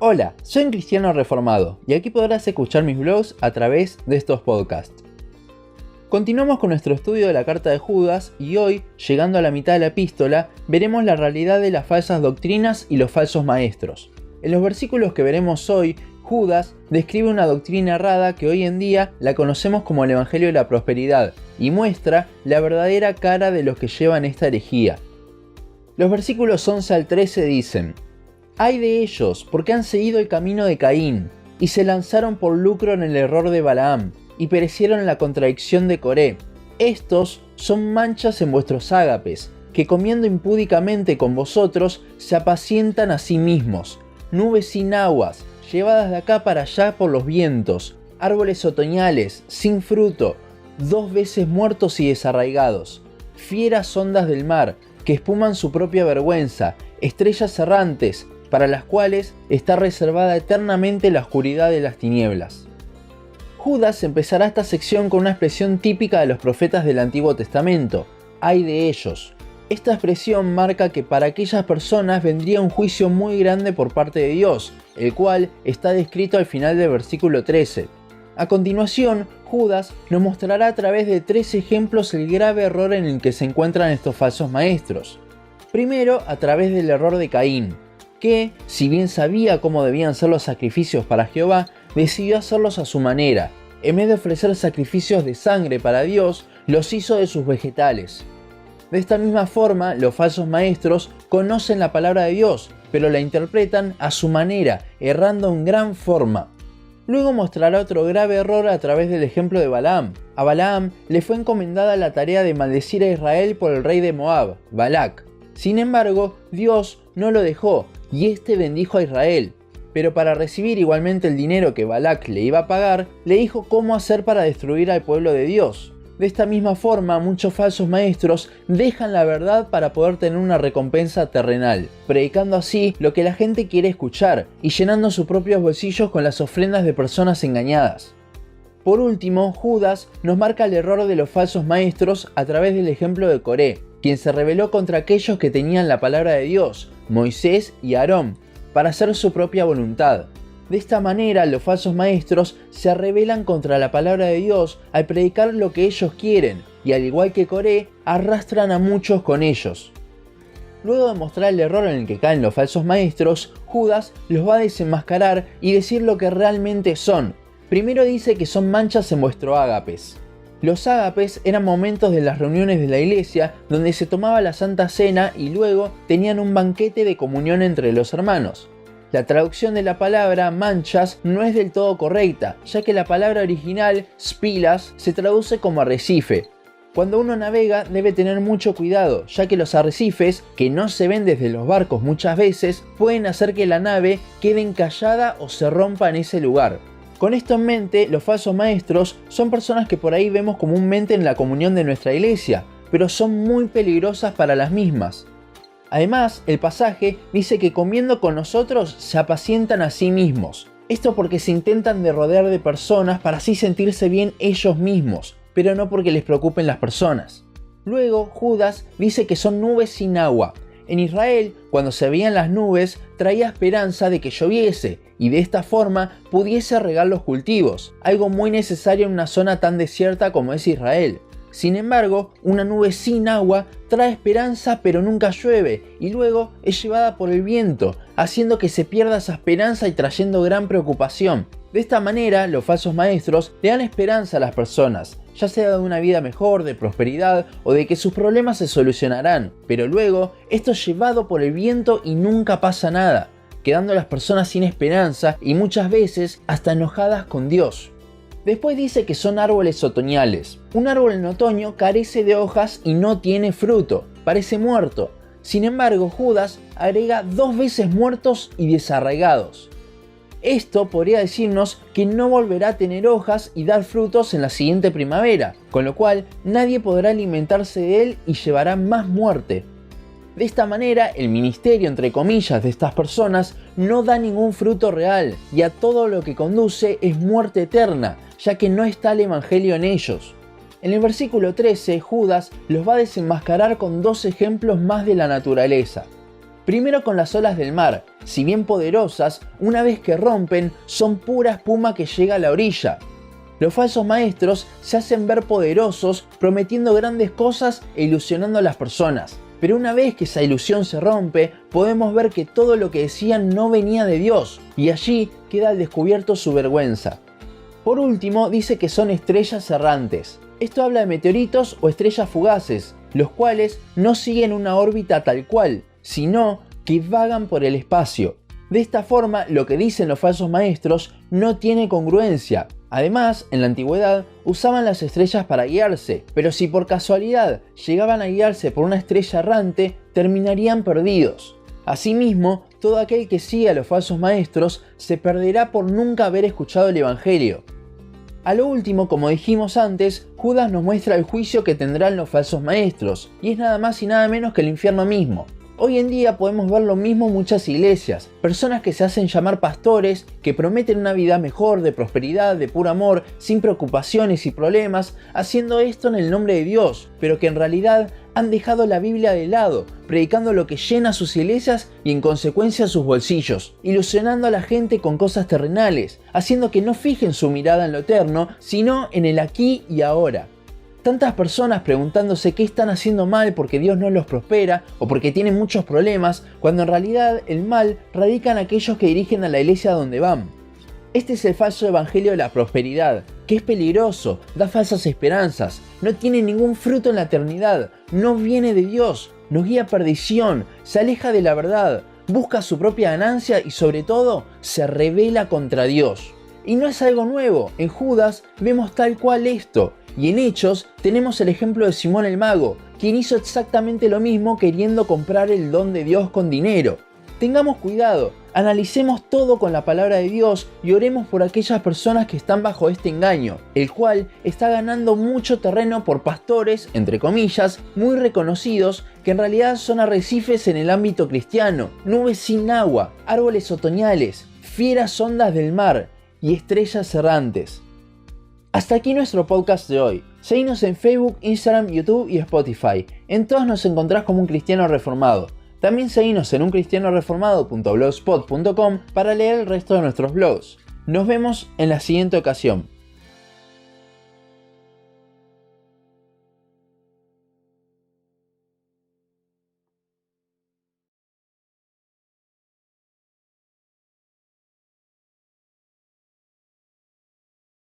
Hola, soy un cristiano reformado y aquí podrás escuchar mis blogs a través de estos podcasts. Continuamos con nuestro estudio de la carta de Judas y hoy, llegando a la mitad de la epístola, veremos la realidad de las falsas doctrinas y los falsos maestros. En los versículos que veremos hoy, Judas describe una doctrina errada que hoy en día la conocemos como el Evangelio de la Prosperidad y muestra la verdadera cara de los que llevan esta herejía. Los versículos 11 al 13 dicen: «Ay de ellos, porque han seguido el camino de Caín, y se lanzaron por lucro en el error de Balaam, y perecieron en la contradicción de Coré. Estos son manchas en vuestros ágapes, que comiendo impúdicamente con vosotros, se apacientan a sí mismos, nubes sin aguas, llevadas de acá para allá por los vientos, árboles otoñales, sin fruto, 2 veces muertos y desarraigados, fieras ondas del mar, que espuman su propia vergüenza, estrellas errantes, para las cuales está reservada eternamente la oscuridad de las tinieblas». Judas empezará esta sección con una expresión típica de los profetas del Antiguo Testamento: «Ay de ellos». Esta expresión marca que para aquellas personas vendría un juicio muy grande por parte de Dios, el cual está descrito al final del versículo 13. A continuación, Judas nos mostrará a través de 3 ejemplos el grave error en el que se encuentran estos falsos maestros. Primero, a través del error de Caín, que, si bien sabía cómo debían ser los sacrificios para Jehová, decidió hacerlos a su manera. En vez de ofrecer sacrificios de sangre para Dios, los hizo de sus vegetales. De esta misma forma, los falsos maestros conocen la palabra de Dios, pero la interpretan a su manera, errando en gran forma. Luego mostrará otro grave error a través del ejemplo de Balaam. A Balaam le fue encomendada la tarea de maldecir a Israel por el rey de Moab, Balac. Sin embargo, Dios no lo dejó y este bendijo a Israel. Pero para recibir igualmente el dinero que Balac le iba a pagar, le dijo cómo hacer para destruir al pueblo de Dios. De esta misma forma, muchos falsos maestros dejan la verdad para poder tener una recompensa terrenal, predicando así lo que la gente quiere escuchar y llenando sus propios bolsillos con las ofrendas de personas engañadas. Por último, Judas nos marca el error de los falsos maestros a través del ejemplo de Coré, quien se rebeló contra aquellos que tenían la palabra de Dios, Moisés y Aarón, para hacer su propia voluntad. De esta manera, los falsos maestros se rebelan contra la palabra de Dios al predicar lo que ellos quieren, y al igual que Coré, arrastran a muchos con ellos. Luego de mostrar el error en el que caen los falsos maestros, Judas los va a desenmascarar y decir lo que realmente son. Primero dice que son manchas en vuestros ágapes. Los ágapes eran momentos de las reuniones de la iglesia donde se tomaba la Santa Cena y luego tenían un banquete de comunión entre los hermanos. La traducción de la palabra manchas no es del todo correcta, ya que la palabra original, spilas, se traduce como arrecife. Cuando uno navega debe tener mucho cuidado, ya que los arrecifes, que no se ven desde los barcos muchas veces, pueden hacer que la nave quede encallada o se rompa en ese lugar. Con esto en mente, los falsos maestros son personas que por ahí vemos comúnmente en la comunión de nuestra iglesia, pero son muy peligrosas para las mismas. Además, el pasaje dice que comiendo con nosotros se apacientan a sí mismos. Esto porque se intentan de rodear de personas para así sentirse bien ellos mismos, pero no porque les preocupen las personas. Luego, Judas dice que son nubes sin agua. En Israel, cuando se veían las nubes, traía esperanza de que lloviese y de esta forma pudiese regar los cultivos, algo muy necesario en una zona tan desierta como es Israel. Sin embargo, una nube sin agua trae esperanza pero nunca llueve y luego es llevada por el viento, haciendo que se pierda esa esperanza y trayendo gran preocupación. De esta manera, los falsos maestros le dan esperanza a las personas, ya sea de una vida mejor, de prosperidad o de que sus problemas se solucionarán, pero luego esto es llevado por el viento y nunca pasa nada, quedando las personas sin esperanza y muchas veces hasta enojadas con Dios. Después dice que son árboles otoñales. Un árbol en otoño carece de hojas y no tiene fruto, parece muerto. Sin embargo, Judas agrega 2 veces muertos y desarraigados. Esto podría decirnos que no volverá a tener hojas y dar frutos en la siguiente primavera, con lo cual nadie podrá alimentarse de él y llevará más muerte. De esta manera, el ministerio, entre comillas, de estas personas no da ningún fruto real y a todo lo que conduce es muerte eterna, ya que no está el evangelio en ellos. En el versículo 13, Judas los va a desenmascarar con 2 ejemplos más de la naturaleza. Primero con las olas del mar, si bien poderosas, una vez que rompen, son pura espuma que llega a la orilla. Los falsos maestros se hacen ver poderosos, prometiendo grandes cosas e ilusionando a las personas. Pero una vez que esa ilusión se rompe, podemos ver que todo lo que decían no venía de Dios, y allí queda al descubierto su vergüenza. Por último, dice que son estrellas errantes. Esto habla de meteoritos o estrellas fugaces, los cuales no siguen una órbita tal cual, sino que vagan por el espacio. De esta forma, lo que dicen los falsos maestros no tiene congruencia. Además, en la antigüedad usaban las estrellas para guiarse, pero si por casualidad llegaban a guiarse por una estrella errante, terminarían perdidos. Asimismo, todo aquel que siga a los falsos maestros se perderá por nunca haber escuchado el Evangelio. A lo último, como dijimos antes, Judas nos muestra el juicio que tendrán los falsos maestros, y es nada más y nada menos que el infierno mismo. Hoy en día podemos ver lo mismo en muchas iglesias, personas que se hacen llamar pastores, que prometen una vida mejor, de prosperidad, de puro amor, sin preocupaciones y problemas, haciendo esto en el nombre de Dios, pero que en realidad han dejado la Biblia de lado, predicando lo que llena sus iglesias y en consecuencia sus bolsillos, ilusionando a la gente con cosas terrenales, haciendo que no fijen su mirada en lo eterno, sino en el aquí y ahora. Tantas personas preguntándose qué están haciendo mal porque Dios no los prospera o porque tienen muchos problemas, cuando en realidad el mal radica en aquellos que dirigen a la iglesia donde van. Este es el falso evangelio de la prosperidad, que es peligroso, da falsas esperanzas, no tiene ningún fruto en la eternidad, no viene de Dios, nos guía a perdición, se aleja de la verdad, busca su propia ganancia y sobre todo se rebela contra Dios. Y no es algo nuevo, en Judas vemos tal cual esto. Y en Hechos tenemos el ejemplo de Simón el Mago, quien hizo exactamente lo mismo queriendo comprar el don de Dios con dinero. Tengamos cuidado, analicemos todo con la palabra de Dios y oremos por aquellas personas que están bajo este engaño, el cual está ganando mucho terreno por pastores, entre comillas, muy reconocidos, que en realidad son arrecifes en el ámbito cristiano, nubes sin agua, árboles otoñales, fieras ondas del mar y estrellas errantes. Hasta aquí nuestro podcast de hoy. Seguinos en Facebook, Instagram, YouTube y Spotify. En todos nos encontrás como Un Cristiano Reformado. También seguinos en uncristianoreformado.blogspot.com para leer el resto de nuestros blogs. Nos vemos en la siguiente ocasión.